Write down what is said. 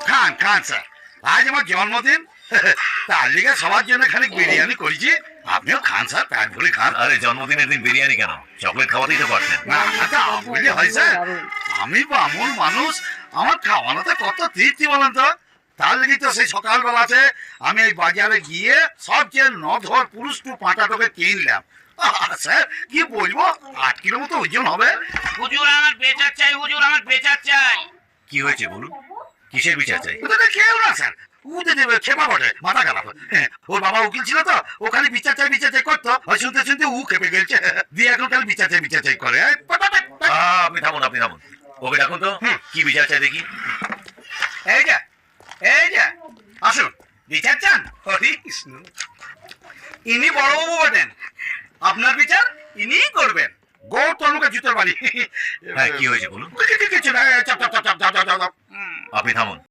খান খান sir, আজ আমার জন্মদিন, তার লিগে সবার জন্য খানিক বিরিয়ানি করেছি। আপনিও খান স্যার, পেট ভরে খান। আরে জন্মদিনের দিন বিরিয়ানি কেন? চকলেট খাওয়াতেই তো পারতেন। না তা বললে হয় স্যার, আমি বামুন মানুষ, আমার খাওয়ানোতে কত তৃপ্তি বলেন তো। তার লেগে তো সেই সকালবেলাতে আমি এই বাজারে গিয়ে সবচেয়ে নধর পুরুষ টু পাঁটাটোকে কিনলাম। স্যার কি বলবো, 8 কিলো মতো ওজন হবে। হুজুর আমার বেচার চাই, হুজুর আমার বেচার চাই। কি হয়েছে বলুন, কিসের বিচার চাই? ওদেরকে কেউ না স্যার, উঠে দেবে খেপা বটে, মাথা খারাপ। হ্যাঁ, ওর বাবা উকিল ছিল তো, ও খালি বিচার চাই করতো, আর শুনতে শুনতে উ খেপে গেছে, দিয়ে এখন খালি বিচার চাই করে। এই, আপনি থামুন, আপনি থামুন, ওকে ডাকুন তো। কি বিচার চাই দেখি? এই যে আসুন, বিচার চান? হরে কৃষ্ণ, ইনি বড়বাবু বটেন, আপনার বিচার ইনিই করবেন। গৌতম মুখে জুতোর বাড়ি। হ্যাঁ, কি হয়েছে বলুন। কিছু না, চাপ। আপনি থামুন।